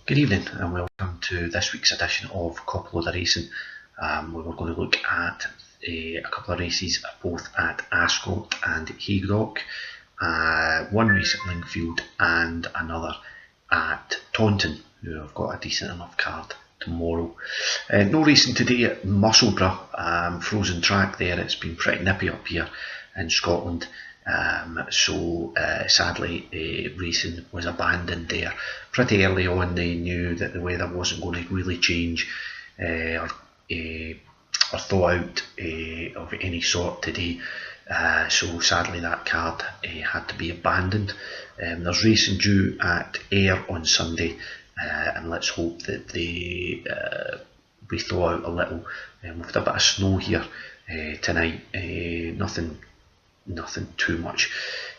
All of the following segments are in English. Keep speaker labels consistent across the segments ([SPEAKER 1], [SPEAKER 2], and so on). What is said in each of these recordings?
[SPEAKER 1] Good evening and welcome to this week's edition of CopaLoadofRacing, where we're going to look at a couple of races both at Ascot and Haydock, one race at Lingfield and another at Taunton, who have got a decent enough card tomorrow. No racing today at Musselburgh, frozen track there. It's been pretty nippy up here in Scotland. So sadly racing was abandoned there pretty early on. They knew that the weather wasn't going to really change or thaw out of any sort today, so sadly that card had to be abandoned. There's racing due at Ayr on Sunday, and let's hope that they thaw out a little. We've had a bit of snow here tonight, nothing too much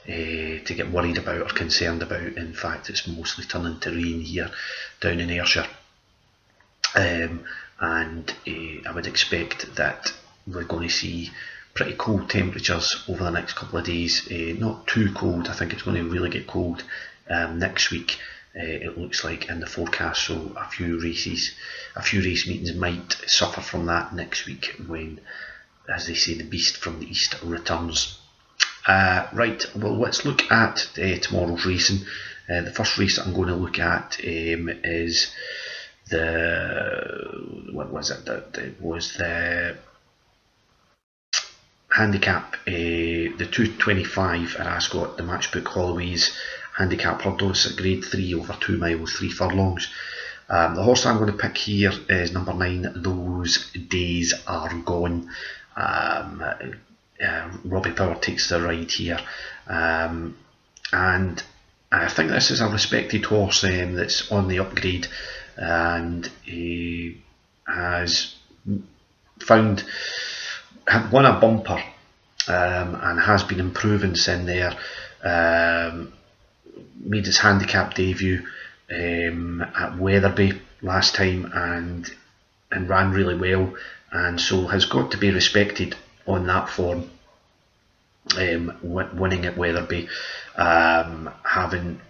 [SPEAKER 1] to get worried about or concerned about. In fact, it's mostly turning to rain here down in Ayrshire, and I would expect that we're going to see pretty cold temperatures over the next couple of days. Not too cold. I think it's going to really get cold next week. It looks like in the forecast, so a few race meetings might suffer from that next week when, as they say, the beast from the east returns. Right, well, let's look at tomorrow's racing. The first race that I'm going to look at is the handicap, the 225 at Ascot, the Matchbook Holloway's handicap hurdle. It's a grade 3 over 2 miles, 3 furlongs. The horse I'm going to pick here is number 9, Those Days Are Gone. Robbie Power takes the ride here, and I think this is a respected horse that's on the upgrade, and he has won a bumper and has been improving since there. Made his handicap debut at Wetherby last time and ran really well, and so has got to be respected on that form, winning at Wetherby, having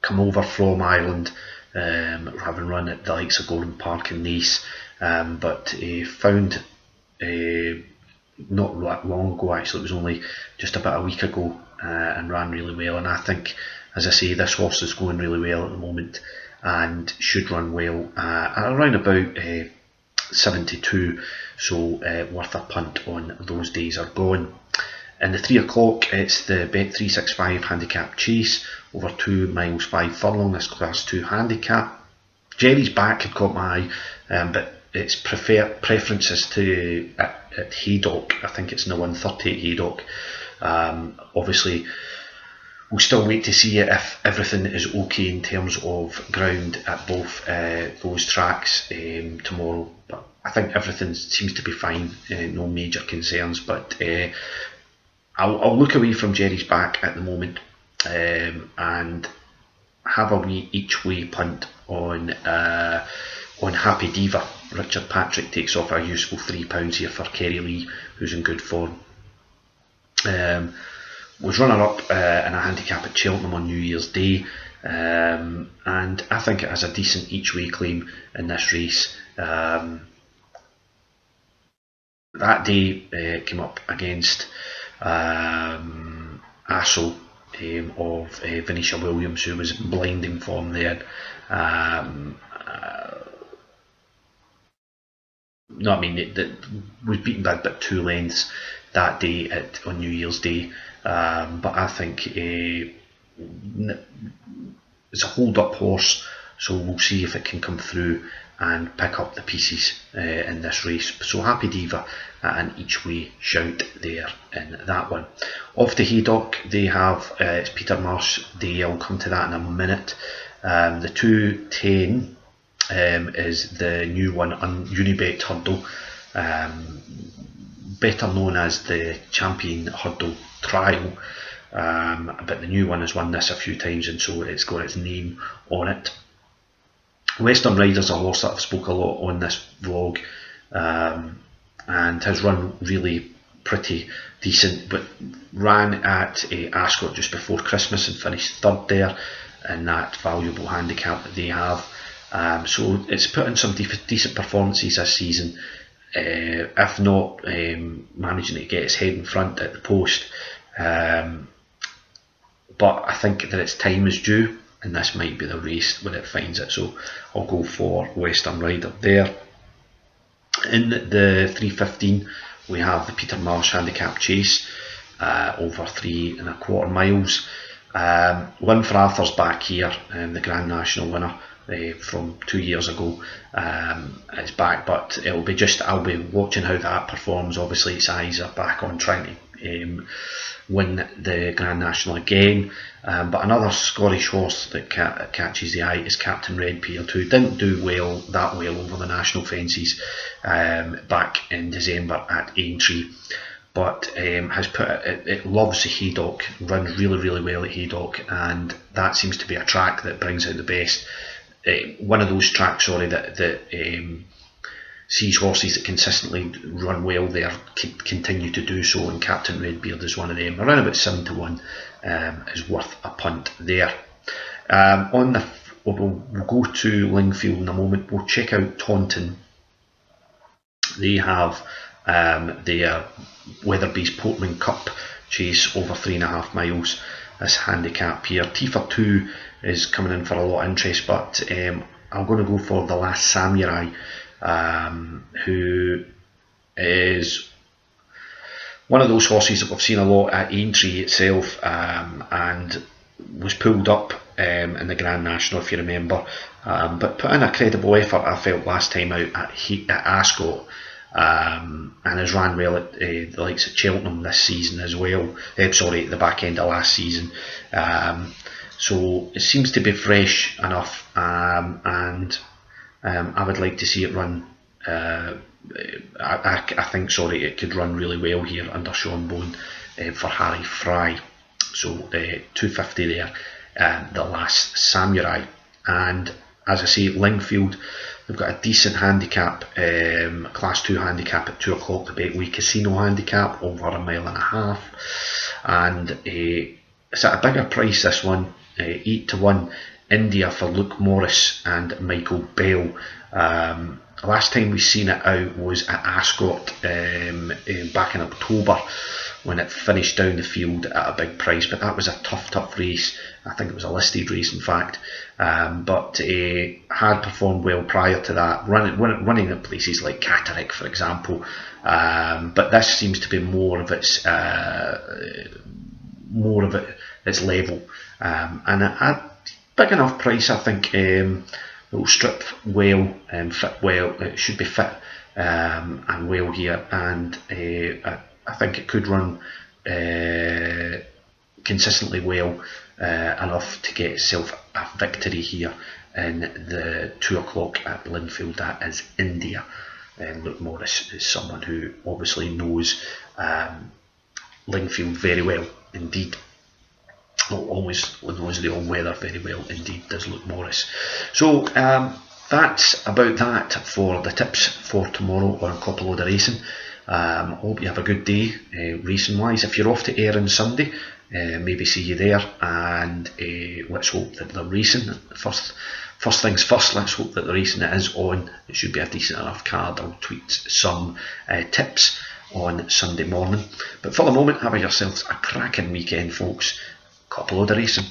[SPEAKER 1] come over from Ireland, having run at the likes of Gordon Park and Nice, but found not long ago, actually, it was only just about a week ago, and ran really well. And I think, as I say, this horse is going really well at the moment and should run well at around about 72, so worth a punt on Those Days Are Gone. In the 3 o'clock, it's the Bet365 handicap chase over 2 miles 5 furlong. This class 2 handicap. Jerry's Back had caught my eye, but its preferences to at Haydock. I think it's in the 130 at Haydock. Obviously, we'll still wait to see if everything is okay in terms of ground at both those tracks tomorrow. But I think everything seems to be fine, no major concerns. But I'll look away from Jerry's Back at the moment and have a wee each way punt on Happy Diva. Richard Patrick takes off a useful £3 here for Kerry Lee, who's in good form. Was runner-up in a handicap at Cheltenham on New Year's Day, and I think it has a decent each-way claim in this race. That day came up against Asso of Venetia Williams, who was in blinding form there. No, I mean, it was beaten by about 2 lengths that day on New Year's Day. But I think it's a hold-up horse, so we'll see if it can come through and pick up the pieces in this race. So Happy Diva at an each-way shout there in that one. Off to Haydock, they have it's Peter Marsh Day. I'll come to that in a minute. The 210 is the new one on Unibet Hurdle, better known as the Champion Hurdle Trial, but the new one has won this a few times, and so it's got its name on it. Western Rider's a horse that I've spoke a lot on this vlog, and has run really pretty decent, but ran at Ascot just before Christmas and finished 3rd there in that valuable handicap that they have. So it's put in some decent performances this season, if not managing to get its head in front at the post. But I think that its time is due, and this might be the race when it finds it. So I'll go for Western Rider there. In the 3:15, we have the Peter Marsh Handicap Chase, over 3.25 miles. Win for Arthur's back here, the Grand National winner from 2 years ago is back, but I'll be watching how that performs. Obviously its eyes are back on trying to win the Grand National again, but another Scottish horse that catches the eye is Captain Redbeard, who didn't do that well over the national fences back in December at Aintree, but has it loves the Haydock, runs really well at Haydock, and that seems to be a track that brings out the best. One of those tracks, that sees horses that consistently run well there continue to do so, and Captain Redbeard is one of them. Around about 7-1 is worth a punt there. We'll go to Lingfield in a moment. We'll check out Taunton. They have their Weatherby's Portman Cup Chase over 3.5 miles. This handicap here. Tifa 2 is coming in for a lot of interest, but I'm going to go for The Last Samurai, who is one of those horses that we've seen a lot at Aintree itself, and was pulled up in the Grand National, if you remember, but put in a credible effort, I felt, last time out at Ascot, and has ran well at the likes of Cheltenham this season as well. At the back end of last season. So it seems to be fresh enough, and I would like to see it run. I think it could run really well here under Sean Bone for Harry Fry. So 250 there, The Last Samurai. And as I say, Lingfield, they've got a decent handicap, Class 2 handicap at 2 o'clock, the Betway Casino handicap over 1.5 miles, and it's at a bigger price, this one, 8-1, India for Luke Morris and Michael Bell. Last time we seen it out was at Ascot back in October, when it finished down the field at a big price, but that was a tough race. I think it was a listed race, in fact, but had performed well prior to that, running at places like Catterick, for example, but this seems to be more of its level, and at big enough price, I think it will strip well and fit well. It should be fit and well here, and I think it could run consistently well enough to get itself a victory here in the 2 o'clock at Linfield. That is India. Luke Morris is someone who obviously knows Lingfield very well indeed. Always knows the all-weather very well indeed, does Luke Morris. So that's about that for the tips for tomorrow on CopaLoadofRacing. Hope you have a good day racing wise. If you're off to Ayr on Sunday, maybe see you there, and let's hope that the racing, first things first, let's hope that the racing is on. It should be a decent enough card. I'll tweet some tips on Sunday morning, but for the moment, have yourselves a cracking weekend, folks. CopaLoadofRacing.